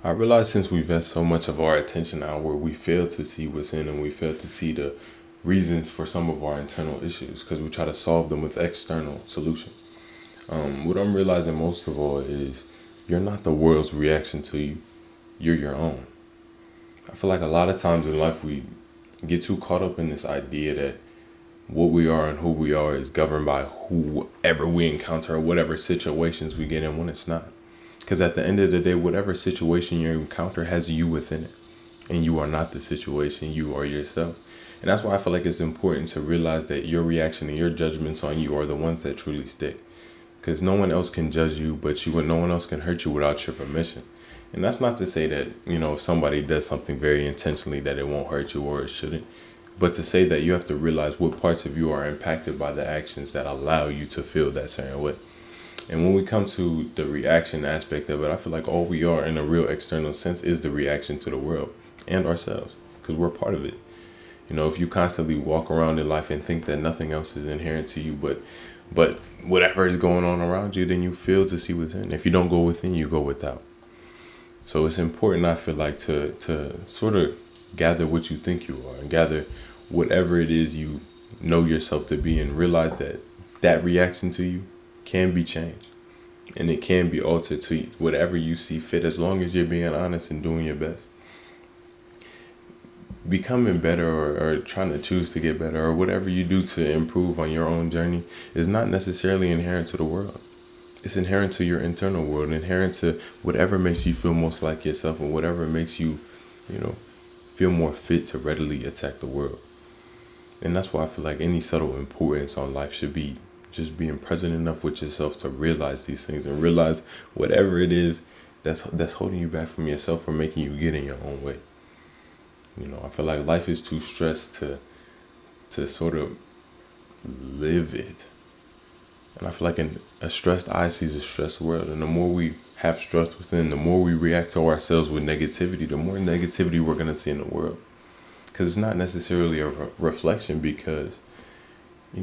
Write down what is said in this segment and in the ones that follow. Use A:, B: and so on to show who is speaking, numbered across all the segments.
A: I realize since we invest so much of our attention outward, we fail to see what's in and we fail to see the reasons for some of our internal issues because we try to solve them with external solutions. What I'm realizing most of all is you're not the world's reaction to you, you're your own. I feel like a lot of times in life we get too caught up in this idea that what we are and who we are is governed by whoever we encounter or whatever situations we get in when it's not. Because at the end of the day, whatever situation you encounter has you within it. And you are not the situation, you are yourself. And that's why I feel like it's important to realize that your reaction and your judgments on you are the ones that truly stick. Because no one else can judge you but you, and no one else can hurt you without your permission. And that's not to say that, if somebody does something very intentionally that it won't hurt you or it shouldn't. But to say that you have to realize what parts of you are impacted by the actions that allow you to feel that certain way. And when we come to the reaction aspect of it, I feel like all we are in a real external sense is the reaction to the world and ourselves because we're part of it. If you constantly walk around in life and think that nothing else is inherent to you, but whatever is going on around you, then you fail to see within. If you don't go within, you go without. So it's important, I feel like, to sort of gather what you think you are and gather whatever it is you know yourself to be and realize that that reaction to you can be changed and it can be altered to whatever you see fit as long as you're being honest and doing your best. Becoming better or trying to choose to get better or whatever you do to improve on your own journey is not necessarily inherent to the world. It's inherent to your internal world, inherent to whatever makes you feel most like yourself and whatever makes you, feel more fit to readily attack the world. And that's why I feel like any subtle importance on life should be just being present enough with yourself to realize these things and realize whatever it is that's holding you back from yourself or making you get in your own way. I feel like life is too stressed to sort of live it. And I feel like a stressed eye sees a stressed world. And the more we have stress within, the more we react to ourselves with negativity, the more negativity we're going to see in the world. Because it's not necessarily a reflection because,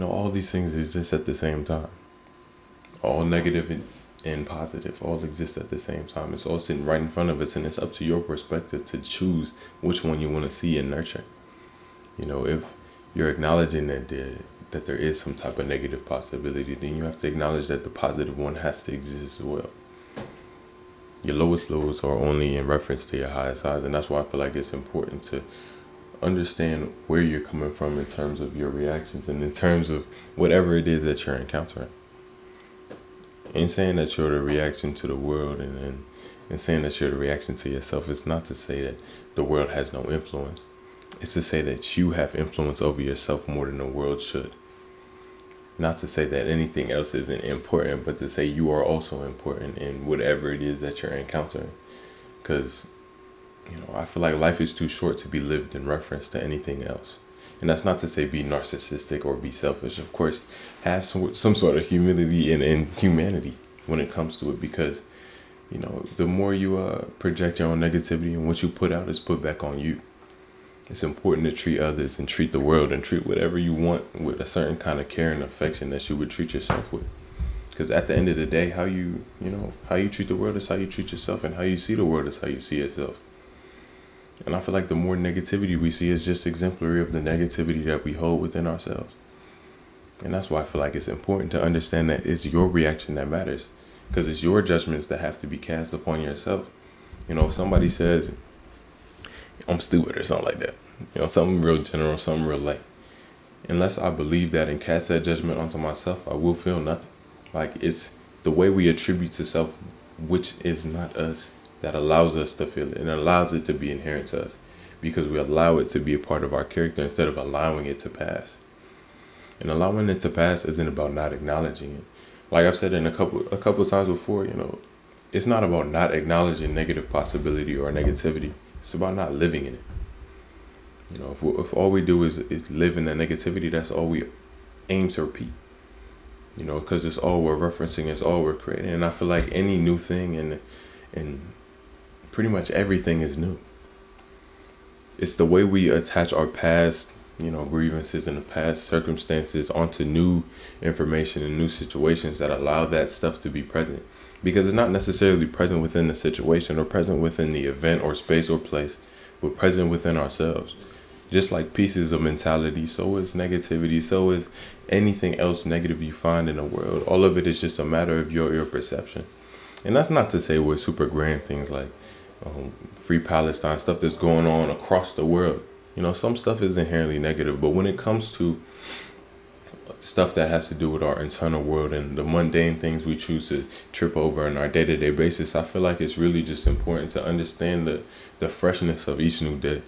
A: all these things exist at the same time. All negative and positive all exist at the same time. It's all sitting right in front of us, and it's up to your perspective to choose which one you want to see and nurture. If you're acknowledging that there is some type of negative possibility, then you have to acknowledge that the positive one has to exist as well. Your lowest lows are only in reference to your highest highs, and that's why I feel like it's important to understand where you're coming from in terms of your reactions and in terms of whatever it is that you're encountering. And saying that you're the reaction to the world and saying that you're the reaction to yourself, it's not to say that the world has no influence. It's to say that you have influence over yourself more than the world should. Not to say that anything else isn't important, but to say you are also important in whatever it is that you're encountering. Because, I feel like life is too short to be lived in reference to anything else. And that's not to say be narcissistic or be selfish. Of course, have some sort of humility and humanity when it comes to it. Because, the more you project your own negativity and what you put out is put back on you. It's important to treat others and treat the world and treat whatever you want with a certain kind of care and affection that you would treat yourself with. Because at the end of the day, how you treat the world is how you treat yourself, and how you see the world is how you see yourself. And I feel like the more negativity we see is just exemplary of the negativity that we hold within ourselves. And that's why I feel like it's important to understand that it's your reaction that matters. Because it's your judgments that have to be cast upon yourself. If somebody says, I'm stupid or something like that, something real general, something real light. Unless I believe that and cast that judgment onto myself, I will feel nothing. Like it's the way we attribute to self, which is not us, that allows us to feel it and allows it to be inherent to us because we allow it to be a part of our character instead of allowing it to pass. And allowing it to pass isn't about not acknowledging it. Like I've said in a couple of times before, it's not about not acknowledging negative possibility or negativity. It's about not living in it. If all we do is live in that negativity, that's all we aim to repeat. Because it's all we're referencing, it's all we're creating. And I feel like any new thing and pretty much everything is new. It's the way we attach our past, grievances and the past circumstances onto new information and new situations that allow that stuff to be present. because it's not necessarily present within the situation or present within the event or space or place, but present within ourselves. Just like pieces of mentality, so is negativity, so is anything else negative you find in the world. All of it is just a matter of your perception. And that's not to say we're super grand things like free Palestine, stuff that's going on across the world. You know, some stuff is inherently negative, but when it comes to stuff that has to do with our internal world and the mundane things we choose to trip over on our day-to-day basis, I feel like it's really just important to understand the freshness of each new day.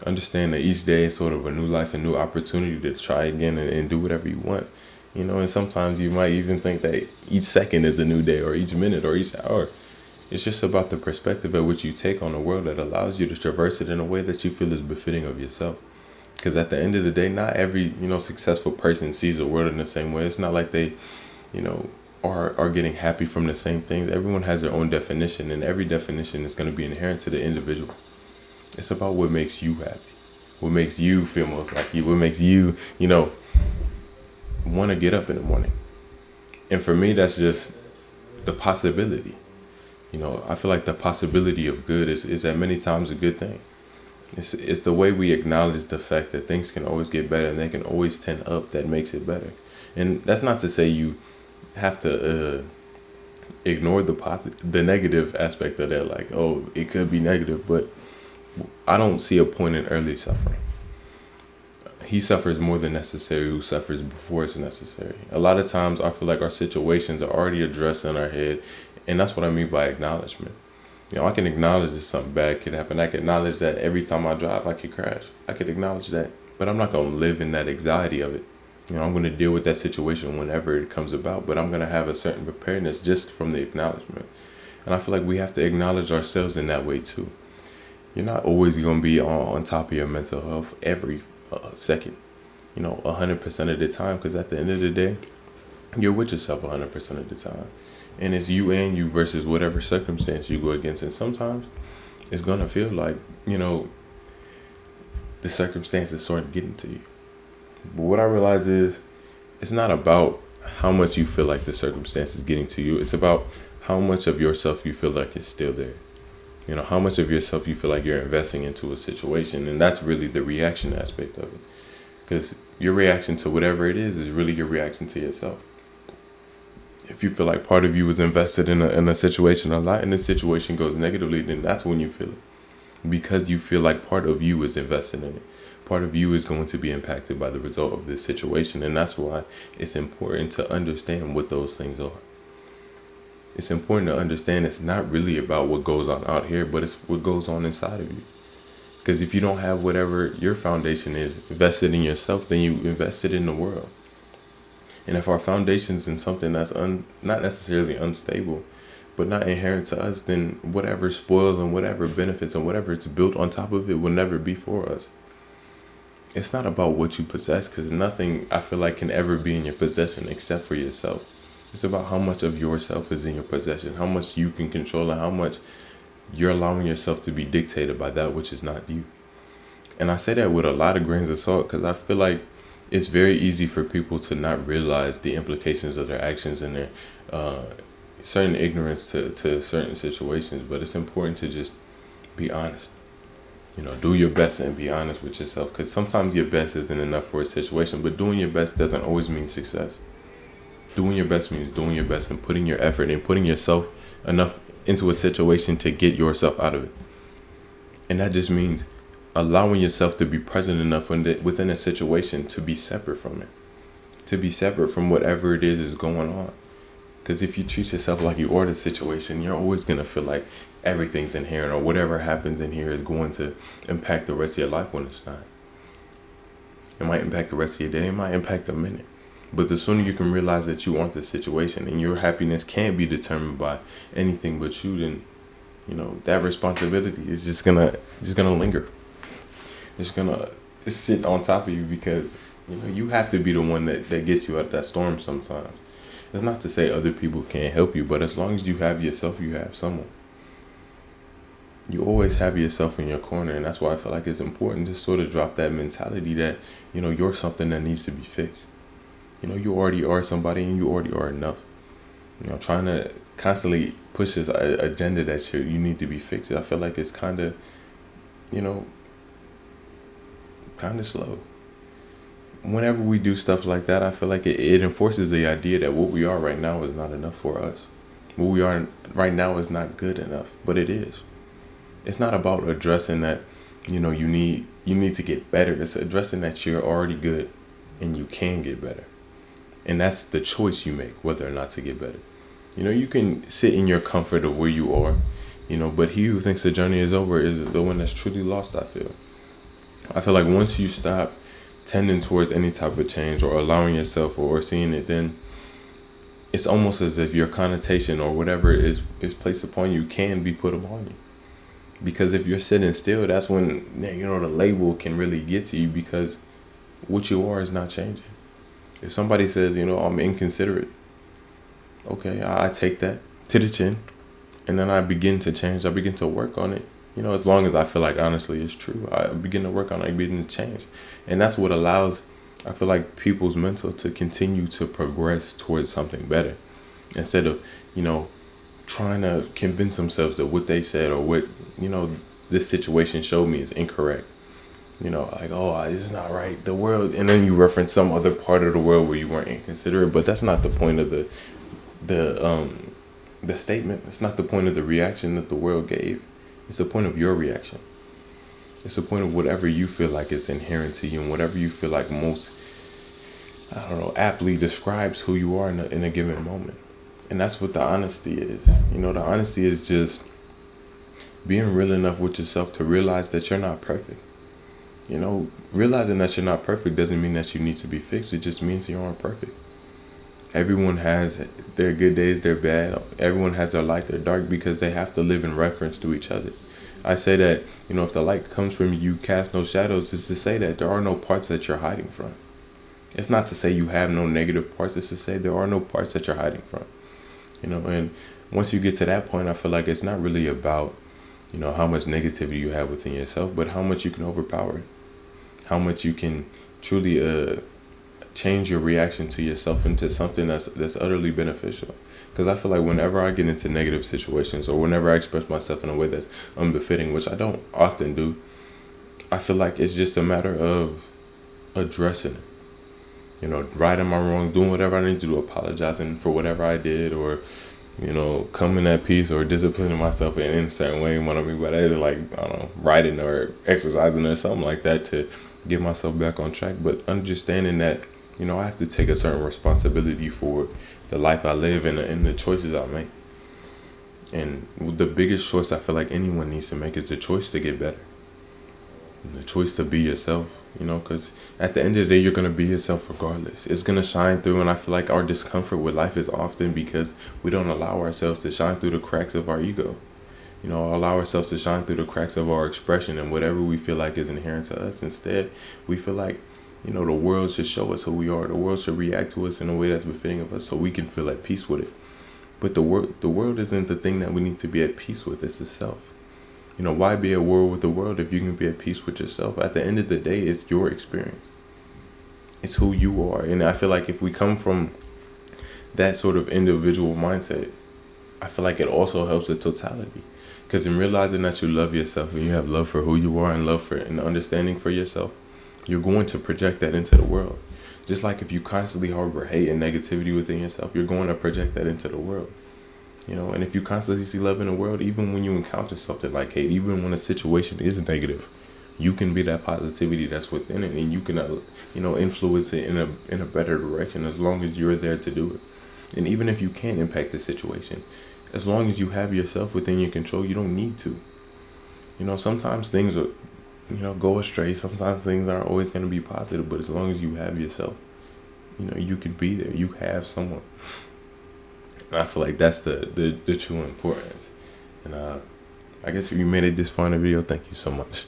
A: Understand that each day is sort of a new life, a new opportunity to try again and do whatever you want. You know, and sometimes you might even think that each second is a new day, or each minute, or each hour. It's just about the perspective at which you take on the world that allows you to traverse it in a way that you feel is befitting of yourself. Because at the end of the day, not every, successful person sees the world in the same way. It's not like they, are getting happy from the same things. Everyone has their own definition, and every definition is going to be inherent to the individual. It's about what makes you happy, what makes you feel most like you, what makes you, want to get up in the morning. And for me, that's just the possibility. I feel like the possibility of good is at many times a good thing. It's the way we acknowledge the fact that things can always get better and they can always tend up that makes it better. And that's not to say you have to ignore the negative aspect of that, like, oh, it could be negative, but I don't see a point in early suffering. He suffers more than necessary who suffers before it's necessary. A lot of times I feel like our situations are already addressed in our head, and that's what I mean by acknowledgement. I can acknowledge that something bad could happen. I can acknowledge that every time I drive I could crash. I could acknowledge that, but I'm not going to live in that anxiety of it. I'm going to deal with that situation whenever it comes about, but I'm going to have a certain preparedness just from the acknowledgement. And I feel like we have to acknowledge ourselves in that way too. You're not always going to be on top of your mental health every second, 100% of the time, because at the end of the day, you're with yourself 100% of the time. And it's you and you versus whatever circumstance you go against. And sometimes it's going to feel like, the circumstances sort of getting to you. But what I realize is it's not about how much you feel like the circumstance is getting to you. It's about how much of yourself you feel like is still there. How much of yourself you feel like you're investing into a situation. And that's really the reaction aspect of it. Because your reaction to whatever it is really your reaction to yourself. If you feel like part of you is invested in a situation a lot and the situation goes negatively, then that's when you feel it. Because you feel like part of you is invested in it. Part of you is going to be impacted by the result of this situation. And that's why it's important to understand what those things are. It's important to understand it's not really about what goes on out here, but it's what goes on inside of you. Because if you don't have whatever your foundation is invested in yourself, then you invested in the world. And if our foundation's in something that's not necessarily unstable, but not inherent to us, then whatever spoils and whatever benefits and whatever it's built on top of it will never be for us. It's not about what you possess, because nothing I feel like can ever be in your possession except for yourself. It's about how much of yourself is in your possession, how much you can control, and how much you're allowing yourself to be dictated by that which is not you. And I say that with a lot of grains of salt, because I feel like it's very easy for people to not realize the implications of their actions and their certain ignorance to certain situations. But it's important to just be honest. Do your best and be honest with yourself, because sometimes your best isn't enough for a situation, but doing your best doesn't always mean success. Doing your best means doing your best and putting your effort and putting yourself enough into a situation to get yourself out of it. And that just means allowing yourself to be present enough within a situation to be separate from it, to be separate from whatever it is going on. Because if you treat yourself like you are the situation, you're always going to feel like everything's inherent, or whatever happens in here is going to impact the rest of your life when it's not. It might impact the rest of your day. It might impact a minute. But the sooner you can realize that you aren't the situation and your happiness can't be determined by anything but you, then, that responsibility is just gonna linger. It's gonna sit on top of you, because, you have to be the one that gets you out of that storm sometimes. It's not to say other people can't help you, but as long as you have yourself, you have someone. You always have yourself in your corner, and that's why I feel like it's important to sort of drop that mentality that, you're something that needs to be fixed. You already are somebody, and you already are enough. trying to constantly push this agenda that you need to be fixed. I feel like it's kind of, you know, kind of slow. Whenever we do stuff like that, I feel like it enforces the idea that what we are right now is not enough for us. What we are right now is not good enough, but it is. It's not about addressing that, you need to get better. It's addressing that you're already good and you can get better. And that's the choice you make, whether or not to get better. You can sit in your comfort of where you are, but he who thinks the journey is over is the one that's truly lost, I feel. I feel like once you stop tending towards any type of change or allowing yourself or seeing it, then it's almost as if your connotation or whatever is placed upon you can be put upon you. Because if you're sitting still, that's when, the label can really get to you, because what you are is not changing. If somebody says, I'm inconsiderate, okay, I take that to the chin, and then I begin to change. I begin to work on it. As long as I feel like honestly it's true, I begin to work on it. I begin to change. And that's what allows, I feel like, people's mental to continue to progress towards something better. Instead of, trying to convince themselves that what they said or what, this situation showed me is incorrect. Like, oh, this is not right. The world, and then you reference some other part of the world where you weren't inconsiderate, but that's not the point of the statement. It's not the point of the reaction that the world gave. It's the point of your reaction. It's the point of whatever you feel like is inherent to you and whatever you feel like most, aptly describes who you are in a given moment. And that's what the honesty is. The honesty is just being real enough with yourself to realize that you're not perfect. Realizing that you're not perfect doesn't mean that you need to be fixed. It just means you aren't perfect. Everyone has their good days, their bad. Everyone has their light, their dark, because they have to live in reference to each other. I say that, if the light comes from you, cast no shadows, is to say that there are no parts that you're hiding from. It's not to say you have no negative parts. It's to say there are no parts that you're hiding from. And once you get to that point, I feel like it's not really about, how much negativity you have within yourself, but how much you can overpower it. How much you can truly change your reaction to yourself into something that's utterly beneficial. Because I feel like whenever I get into negative situations or whenever I express myself in a way that's unbefitting, which I don't often do, I feel like it's just a matter of addressing it. Righting my wrongs, doing whatever I need to do, apologizing for whatever I did, or, coming at peace or disciplining myself in a certain way. What I mean by that is like, writing or exercising or something like that to get myself back on track. But understanding that, I have to take a certain responsibility for the life I live and the choices I make. And the biggest choice I feel like anyone needs to make is the choice to get better. And the choice to be yourself, because at the end of the day, you're going to be yourself regardless. It's going to shine through. And I feel like our discomfort with life is often because we don't allow ourselves to shine through the cracks of our ego. Allow ourselves to shine through the cracks of our expression and whatever we feel like is inherent to us. Instead, we feel like, the world should show us who we are. The world should react to us in a way that's befitting of us so we can feel at peace with it. But the world isn't the thing that we need to be at peace with. It's the self. Why be at war with the world if you can be at peace with yourself? At the end of the day, it's your experience. It's who you are. And I feel like if we come from that sort of individual mindset, I feel like it also helps the totality. Because in realizing that you love yourself and you have love for who you are and love for and understanding for yourself, you're going to project that into the world. Just like if you constantly harbor hate and negativity within yourself, you're going to project that into the world. And if you constantly see love in the world, even when you encounter something like hate, even when a situation is negative, you can be that positivity that's within it, and you can, influence it in a better direction as long as you're there to do it. And even if you can't impact the situation, as long as you have yourself within your control, you don't need to. Sometimes things are, go astray. Sometimes things aren't always going to be positive, but as long as you have yourself, you can be there. You have someone. And I feel like that's the true importance. And I guess if you made it this far in the video, thank you so much.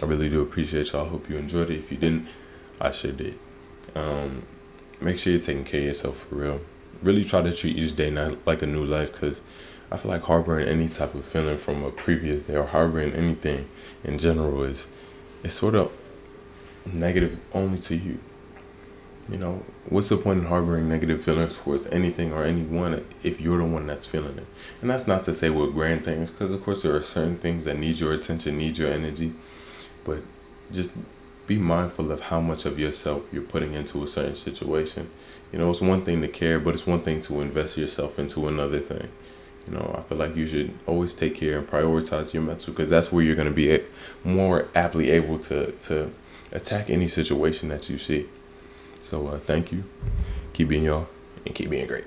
A: I really do appreciate y'all. Hope you enjoyed it. If you didn't, I sure did. Make sure you're taking care of yourself for real. Really try to treat each day not like a new life, because I feel like harboring any type of feeling from a previous day or harboring anything in general is sort of negative only to you. You know, what's the point in harboring negative feelings towards anything or anyone if you're the one that's feeling it? And that's not to say with grand things, because of course there are certain things that need your attention, need your energy, but just be mindful of how much of yourself you're putting into a certain situation. You know, it's one thing to care, but it's one thing to invest yourself into another thing. You know, I feel like you should always take care and prioritize your mental, because that's where you're going to be more aptly able to attack any situation that you see. So thank you. Keep being y'all and keep being great.